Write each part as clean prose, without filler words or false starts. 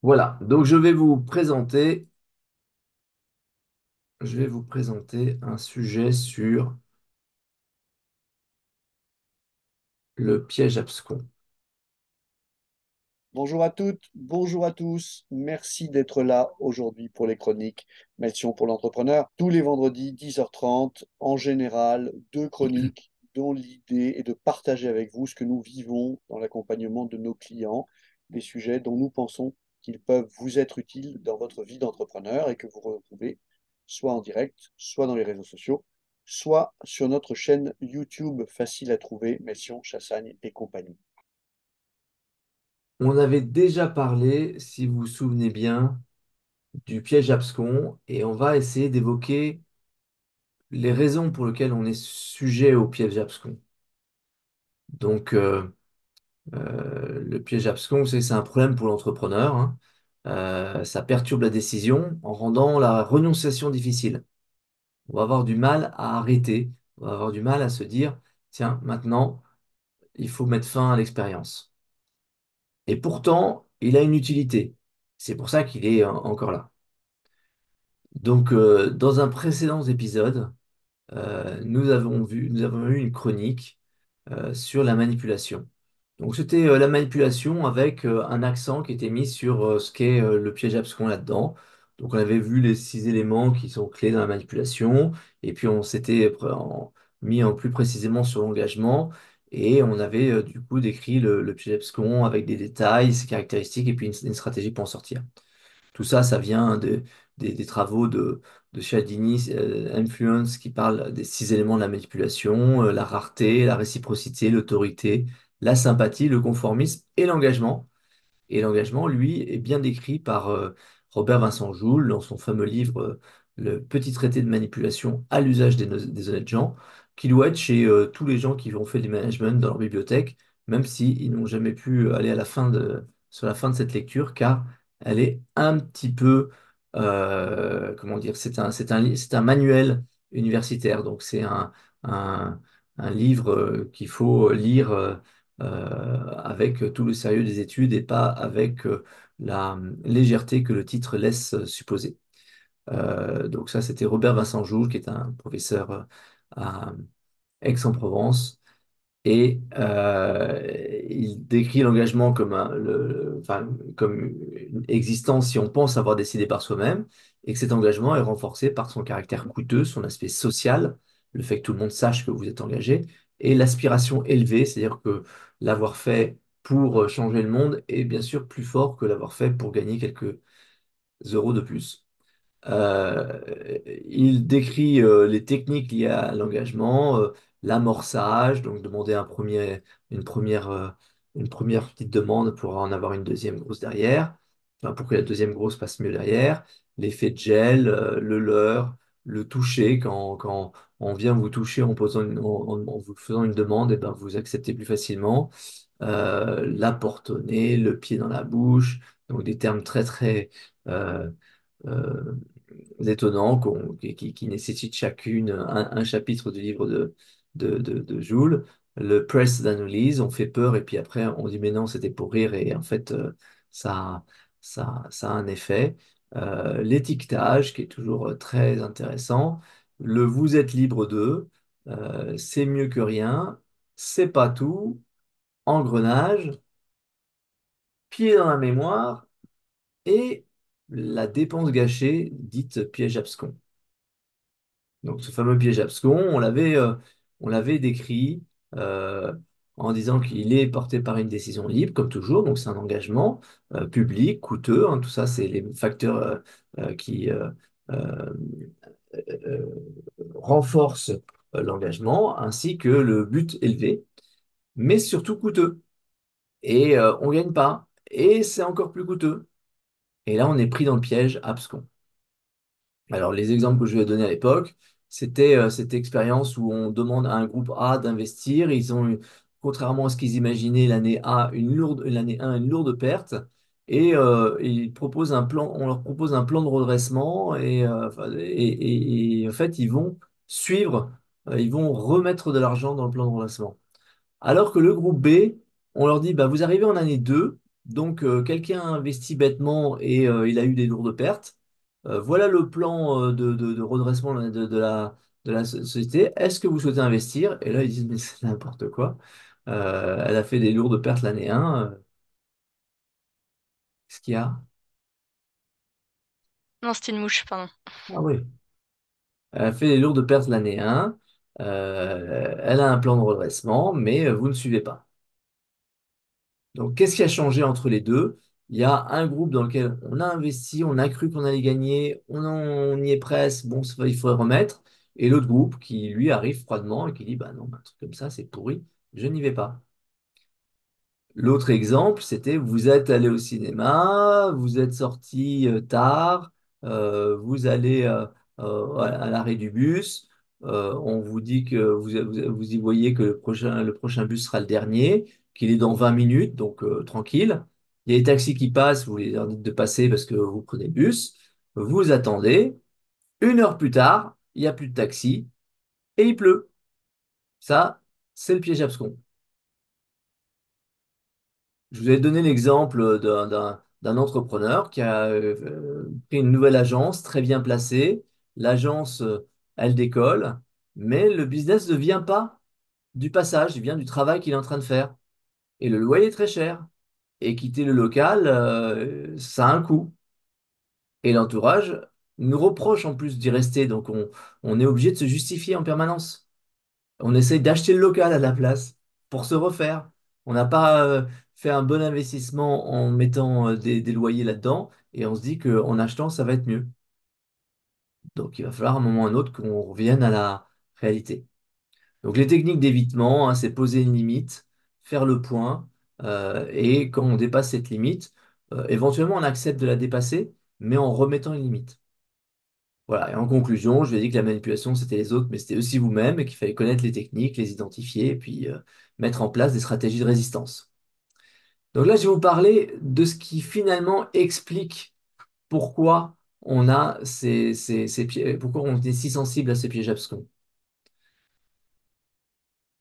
Voilà, donc je vais vous présenter un sujet sur le piège abscon. Bonjour à toutes, bonjour à tous. Merci d'être là aujourd'hui pour les chroniques Mission pour l'entrepreneur. Tous les vendredis, 10h30, en général, deux chroniques dont l'idée est de partager avec vous ce que nous vivons dans l'accompagnement de nos clients, des sujets dont nous pensons qu'ils peuvent vous être utiles dans votre vie d'entrepreneur et que vous retrouvez soit en direct, soit dans les réseaux sociaux, soit sur notre chaîne YouTube facile à trouver, Mission Chassagne et compagnie. On avait déjà parlé, si vous vous souvenez bien, du piège abscon et on va essayer d'évoquer les raisons pour lesquelles on est sujet au piège abscon. Donc, le piège abscon, c'est un problème pour l'entrepreneur, hein. Ça perturbe la décision en rendant la renonciation difficile. On va avoir du mal à arrêter, on va avoir du mal à se dire, tiens, maintenant, il faut mettre fin à l'expérience. Et pourtant, il a une utilité. C'est pour ça qu'il est encore là. Donc, dans un précédent épisode, nous avons eu une chronique sur la manipulation. Donc, c'était la manipulation avec un accent qui était mis sur ce qu'est le piège abscon là-dedans. Donc, on avait vu les 6 éléments qui sont clés dans la manipulation, et puis on s'était mis en plus précisément sur l'engagement, et on avait du coup décrit le piège abscon avec des détails, ses caractéristiques, et puis une stratégie pour en sortir. Tout ça, ça vient des travaux de Cialdini, Influence, qui parle des 6 éléments de la manipulation, la rareté, la réciprocité, l'autorité, la sympathie, le conformisme et l'engagement. Et l'engagement, lui, est bien décrit par Robert Vincent Joule dans son fameux livre Le petit traité de manipulation à l'usage des honnêtes gens, qui doit être chez tous les gens qui ont fait du management dans leur bibliothèque, même s'ils n'ont jamais pu aller sur la fin de cette lecture, car elle est un petit peu, comment dire, c'est un manuel universitaire, donc c'est un, un livre qu'il faut lire. Avec tout le sérieux des études et pas avec la légèreté que le titre laisse supposer. Donc ça, c'était Robert Vincent Joule, qui est un professeur à Aix-en-Provence, et il décrit l'engagement comme, enfin, comme une existence si on pense avoir décidé par soi-même, et que cet engagement est renforcé par son caractère coûteux, son aspect social, le fait que tout le monde sache que vous êtes engagé, et l'aspiration élevée, c'est-à-dire que l'avoir fait pour changer le monde est bien sûr plus fort que l'avoir fait pour gagner quelques euros de plus. Euh, il décrit les techniques liées à l'engagement, l'amorçage, donc demander une première, euh, une première petite demande pour en avoir une deuxième grosse derrière, enfin, pour que la deuxième grosse passe mieux derrière, l'effet de gel, le leurre, le toucher, quand on vient vous toucher en vous faisant une demande, et ben vous acceptez plus facilement, la porte au nez, le pied dans la bouche, donc des termes très très euh, euh, étonnants qui nécessitent chacune un chapitre du livre de Joule. Le press d'analyse, on fait peur et puis après on dit mais non, c'était pour rire et en fait ça, ça a un effet. L'étiquetage qui est toujours très intéressant. Le vous êtes libre de, c'est mieux que rien, c'est pas tout, engrenage, pied dans la mémoire et la dépense gâchée dite piège abscon. Donc ce fameux piège abscon, on l'avait décrit euh, en disant qu'il est porté par une décision libre, comme toujours, donc c'est un engagement public, coûteux, hein, tout ça c'est les facteurs qui euh, euh, renforcent l'engagement, ainsi que le but élevé, mais surtout coûteux. Et on ne gagne pas, et c'est encore plus coûteux. Et là on est pris dans le piège abscon. Alors, les exemples que je lui ai donnés à l'époque, c'était cette expérience où on demande à un groupe A d'investir. Ils ont eu, contrairement à ce qu'ils imaginaient, l'année 1, une lourde perte. Et ils proposent un plan, on leur propose un plan de redressement enfin, en fait, ils vont suivre, ils vont remettre de l'argent dans le plan de redressement. Alors que le groupe B, on leur dit, bah, vous arrivez en année 2. Donc, quelqu'un a investi bêtement et il a eu des lourdes pertes. Voilà le plan de redressement de la société. Est-ce que vous souhaitez investir? Et là, ils disent, mais c'est n'importe quoi. Elle a fait des lourdes pertes l'année 1. Qu'est-ce qu'il y a? Non, c'était une mouche, pardon. Ah oui. Elle a fait des lourdes pertes l'année 1. Elle a un plan de redressement, mais vous ne suivez pas. Donc, qu'est-ce qui a changé entre les deux? Il y a un groupe dans lequel on a investi, on a cru qu'on allait gagner, on y est presque, bon, il faudrait remettre. Et l'autre groupe qui, lui, arrive froidement et qui dit, bah non, un truc comme ça, c'est pourri, je n'y vais pas. L'autre exemple, c'était vous êtes allé au cinéma, vous êtes sorti tard, vous allez à l'arrêt du bus, on vous dit que vous y voyez que le prochain bus sera le dernier, qu'il est dans 20 minutes, donc tranquille. Il y a les taxis qui passent, vous leur dites de passer parce que vous prenez le bus, vous attendez, 1 heure plus tard, il n'y a plus de taxi et il pleut. Ça, c'est le piège abscon. Je vous ai donné l'exemple d'un entrepreneur qui a pris une nouvelle agence très bien placée. L'agence, elle décolle, mais le business ne vient pas du passage, il vient du travail qu'il est en train de faire. Et le loyer est très cher. Et quitter le local, ça a un coût. Et l'entourage nous reproche en plus d'y rester. Donc on est obligé de se justifier en permanence. On essaye d'acheter le local à la place pour se refaire. On n'a pas fait un bon investissement en mettant des loyers là-dedans et on se dit qu'en achetant, ça va être mieux. Donc il va falloir à un moment ou à un autre qu'on revienne à la réalité. Donc les techniques d'évitement, hein, c'est poser une limite, faire le point et quand on dépasse cette limite, éventuellement on accepte de la dépasser, mais en remettant une limite. Voilà, et en conclusion, je lui ai dit que la manipulation, c'était les autres, mais c'était aussi vous-même, et qu'il fallait connaître les techniques, les identifier, et puis mettre en place des stratégies de résistance. Donc là, je vais vous parler de ce qui finalement explique pourquoi on a pourquoi on est si sensible à ces pièges abscons.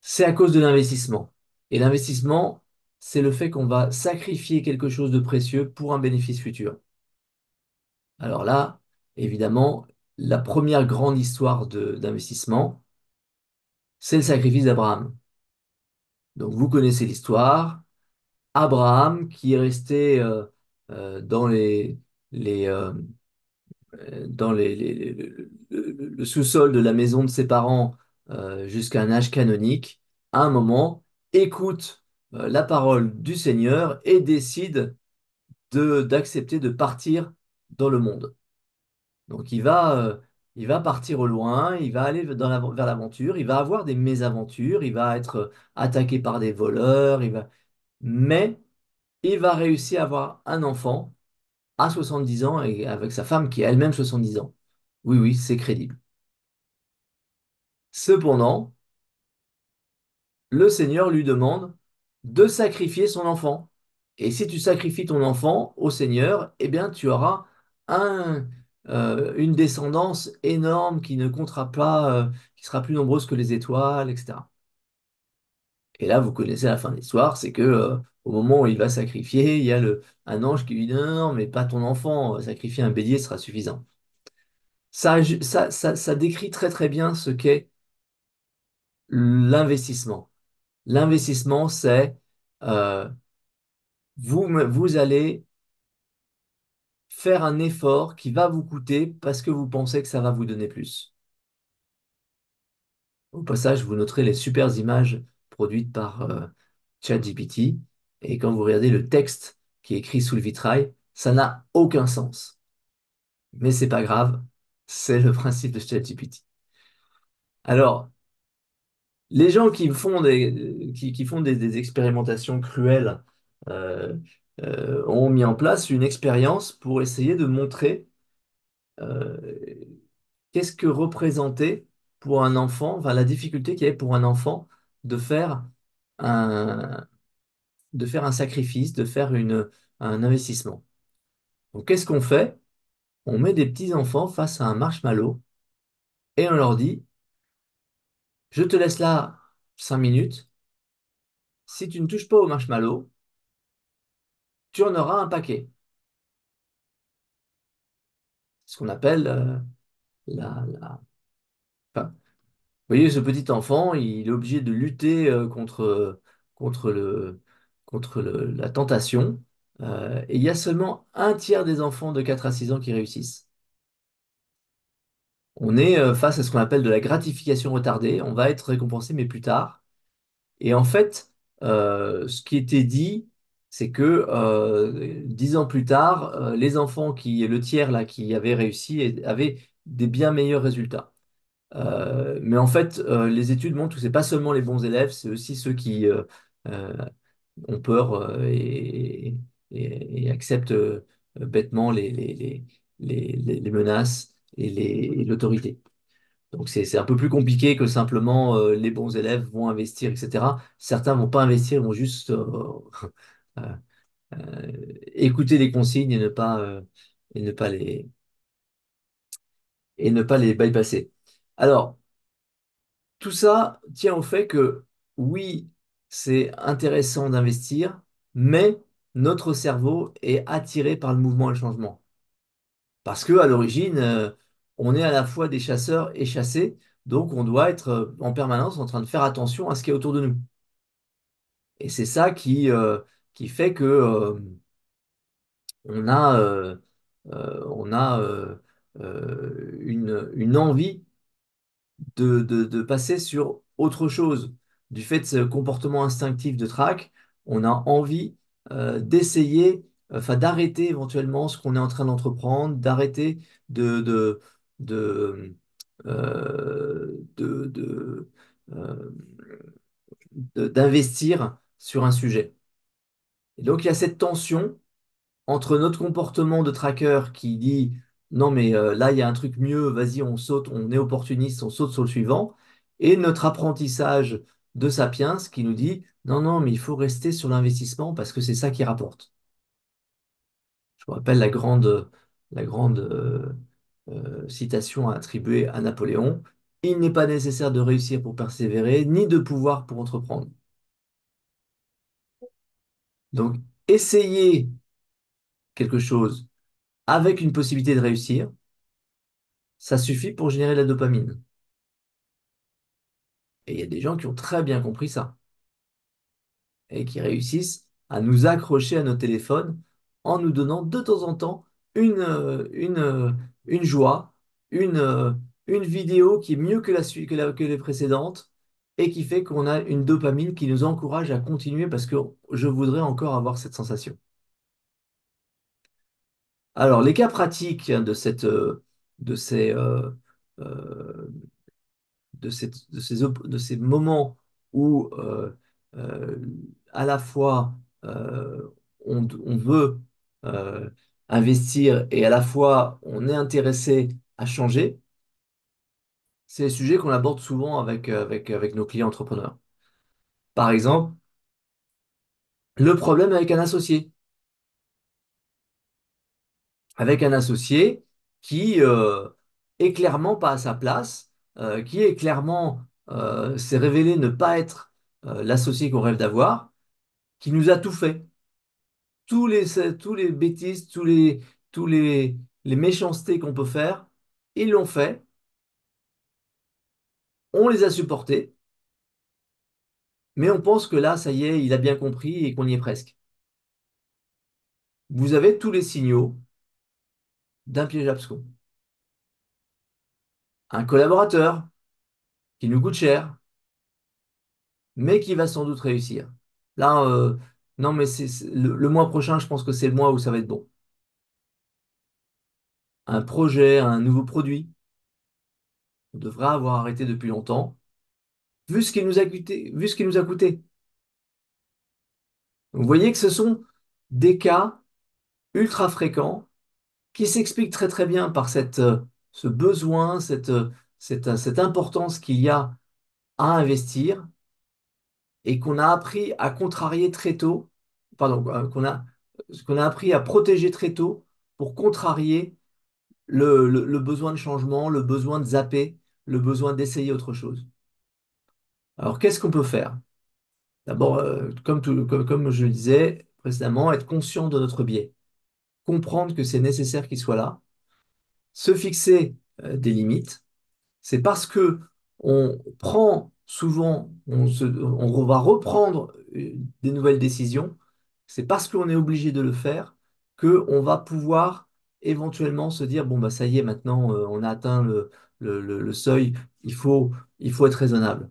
C'est à cause de l'investissement. Et l'investissement, c'est le fait qu'on va sacrifier quelque chose de précieux pour un bénéfice futur. Alors là, évidemment, la première grande histoire d'investissement, c'est le sacrifice d'Abraham. Donc vous connaissez l'histoire. Abraham qui est resté dans les, dans le sous-sol de la maison de ses parents jusqu'à un âge canonique, à un moment, écoute la parole du Seigneur et décide d'accepter de partir dans le monde. Donc il va partir au loin, il va aller vers l'aventure, il va avoir des mésaventures, il va être attaqué par des voleurs, mais il va réussir à avoir un enfant à 70 ans et avec sa femme qui a elle-même 70 ans. Oui, oui, c'est crédible. Cependant, le Seigneur lui demande de sacrifier son enfant. Et si tu sacrifies ton enfant au Seigneur, eh bien, tu auras un, une descendance énorme qui ne comptera pas, qui sera plus nombreuse que les étoiles, etc. Et là, vous connaissez la fin de l'histoire, c'est que au moment où il va sacrifier, il y a un ange qui lui dit non, non, non, mais pas ton enfant, sacrifier un bélier sera suffisant. Ça décrit très très bien ce qu'est l'investissement. L'investissement, c'est euh, vous allez faire un effort qui va vous coûter parce que vous pensez que ça va vous donner plus. Au passage, vous noterez les super images produites par ChatGPT et quand vous regardez le texte qui est écrit sous le vitrail, ça n'a aucun sens. Mais c'est pas grave, c'est le principe de ChatGPT. Alors, les gens qui font des expérimentations cruelles euh, ont mis en place une expérience pour essayer de montrer euh, qu'est-ce que représentait pour un enfant, enfin la difficulté qu'il y avait pour un enfant de faire un, de faire un sacrifice, de faire un investissement. Donc qu'est-ce qu'on fait? On met des petits enfants face à un marshmallow et on leur dit, je te laisse là 5 minutes. Si tu ne touches pas au marshmallow, tu en auras un paquet. Ce qu'on appelle enfin, vous voyez, ce petit enfant, il est obligé de lutter contre la tentation. Et il y a seulement un tiers des enfants de 4 à 6 ans qui réussissent. On est face à ce qu'on appelle de la gratification retardée. On va être récompensé, mais plus tard. Et en fait, ce qui était dit, c'est que 10 ans plus tard, les enfants le tiers là, qui avaient réussi, avaient des bien meilleurs résultats. Mais en fait, les études montrent que c'est pas seulement les bons élèves, c'est aussi ceux qui euh, ont peur et acceptent bêtement les menaces et l'autorité. Donc c'est un peu plus compliqué que simplement les bons élèves vont investir, etc. Certains vont pas investir, ils vont juste euh, écouter les consignes et ne pas et ne pas les bypasser. Alors, tout ça tient au fait que oui, c'est intéressant d'investir, mais notre cerveau est attiré par le mouvement et le changement. Parce que à l'origine, on est à la fois des chasseurs et chassés, donc on doit être en permanence en train de faire attention à ce qui est autour de nous. Et c'est ça qui fait que on a, on a une envie de passer sur autre chose. Du fait de ce comportement instinctif de traque, on a envie d'essayer, enfin d'arrêter éventuellement ce qu'on est en train d'entreprendre, d'arrêter de, de, de, de, euh, d'investir sur un sujet. Et donc il y a cette tension entre notre comportement de tracker qui dit non mais là il y a un truc mieux, vas-y on saute, on est opportuniste, on saute sur le suivant, et notre apprentissage de Sapiens qui nous dit non non mais il faut rester sur l'investissement parce que c'est ça qui rapporte. Je vous rappelle la grande citation attribuée à Napoléon. Il n'est pas nécessaire de réussir pour persévérer, ni de pouvoir pour entreprendre. Donc, essayer quelque chose avec une possibilité de réussir, ça suffit pour générer de la dopamine. Et il y a des gens qui ont très bien compris ça et qui réussissent à nous accrocher à nos téléphones en nous donnant de temps en temps une joie, une, euh, une vidéo qui est mieux que les précédentes et qui fait qu'on a une dopamine qui nous encourage à continuer parce que je voudrais encore avoir cette sensation. Alors, les cas pratiques de ces, euh, de ces moments où euh, à la fois on veut euh, investir et à la fois on est intéressé à changer, c'est les sujets qu'on aborde souvent avec nos clients entrepreneurs. Par exemple, le problème avec un associé. Avec un associé qui est clairement pas à sa place, qui est clairement s'est révélé ne pas être l'associé qu'on rêve d'avoir, qui nous a tout fait. Tous les bêtises, les méchancetés qu'on peut faire, ils l'ont fait, on les a supportés, mais on pense que là, ça y est, il a bien compris et qu'on y est presque. Vous avez tous les signaux d'un piège abscon. Un collaborateur qui nous coûte cher, mais qui va sans doute réussir. Là, non, mais le mois prochain, je pense que c'est le mois où ça va être bon. Un projet, un nouveau produit, on devrait avoir arrêté depuis longtemps, vu ce qu'il nous a coûté, vu ce qu'il nous a coûté. Vous voyez que ce sont des cas ultra fréquents qui s'expliquent très très bien par ce besoin, cette importance qu'il y a à investir et qu'on a appris à contrarier très tôt, pardon, qu'on a appris à protéger très tôt pour contrarier le besoin de changement, le besoin de zapper, le besoin d'essayer autre chose. Alors, qu'est-ce qu'on peut faire? D'abord, comme je le disais, précédemment, être conscient de notre biais, comprendre que c'est nécessaire qu'il soit là, se fixer des limites. C'est parce que on prend souvent, on va reprendre des nouvelles décisions, c'est parce qu'on est obligé de le faire que on va pouvoir éventuellement se dire, bon, bah, ça y est, maintenant, on a atteint le seuil, il faut, il faut être raisonnable.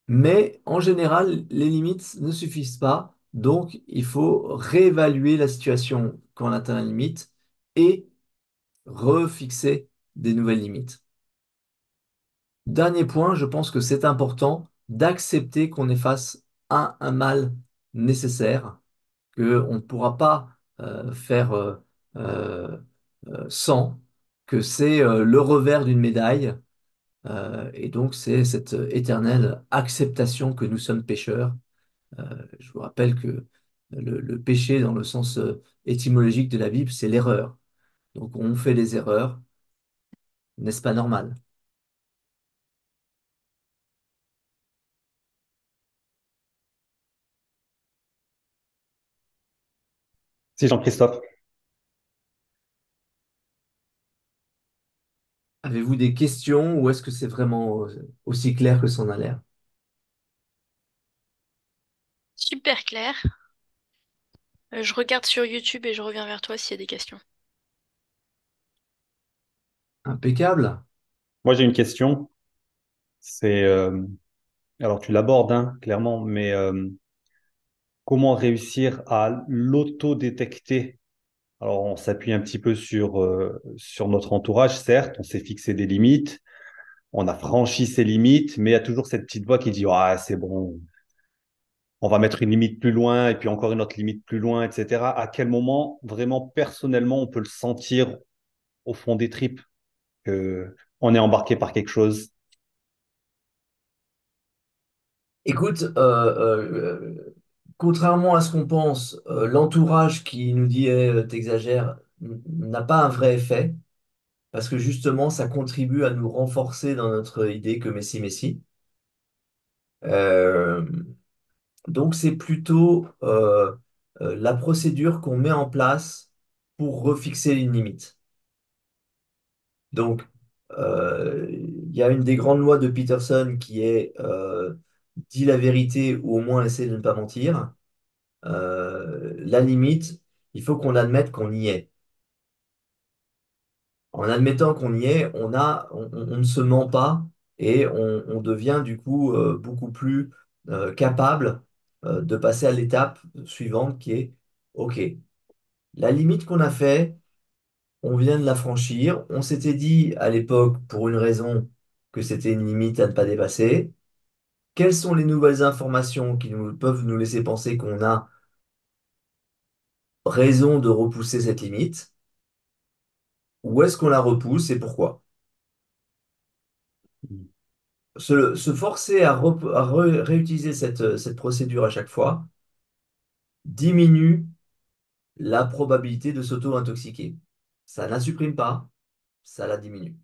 Mais en général, les limites ne suffisent pas, donc il faut réévaluer la situation quand on atteint la limite et refixer des nouvelles limites. Dernier point, je pense que c'est important d'accepter qu'on est face à un mal nécessaire, qu'on ne pourra pas faire euh, sans, que c'est le revers d'une médaille, et donc c'est cette éternelle acceptation que nous sommes pécheurs. Je vous rappelle que le péché, dans le sens étymologique de la Bible, c'est l'erreur. Donc on fait des erreurs, n'est-ce pas normal? Si Jean-Christophe. Avez-vous des questions ou est-ce que c'est vraiment aussi clair que ça en a l'air? Super clair. Je regarde sur YouTube et je reviens vers toi s'il y a des questions. Impeccable. Moi, j'ai une question. C'est, alors tu l'abordes, hein, clairement, mais comment réussir à l'auto-détecter? Alors, on s'appuie un petit peu sur notre entourage, certes, on s'est fixé des limites, on a franchi ces limites, mais il y a toujours cette petite voix qui dit, ah, c'est bon, on va mettre une limite plus loin et puis encore une autre limite plus loin, etc. À quel moment, vraiment, personnellement, on peut le sentir au fond des tripes que on est embarqué par quelque chose? Écoute, contrairement à ce qu'on pense, l'entourage qui nous dit t'exagères n'a pas un vrai effet, parce que justement, ça contribue à nous renforcer dans notre idée que Messi, Messi. Euh, donc, c'est plutôt la procédure qu'on met en place pour refixer une limite. Donc, il y a une des grandes lois de Peterson qui est dis la vérité ou au moins essaie de ne pas mentir. La limite, il faut qu'on admette qu'on y est. En admettant qu'on y est, on ne se ment pas et on devient du coup beaucoup plus capable de passer à l'étape suivante qui est, OK, la limite qu'on a fait, on vient de la franchir. On s'était dit à l'époque, pour une raison, que c'était une limite à ne pas dépasser. Quelles sont les nouvelles informations qui peuvent nous laisser penser qu'on a raison de repousser cette limite? Où est-ce qu'on la repousse et pourquoi? Se forcer à réutiliser cette procédure à chaque fois diminue la probabilité de s'auto-intoxiquer. Ça ne la supprime pas, ça la diminue.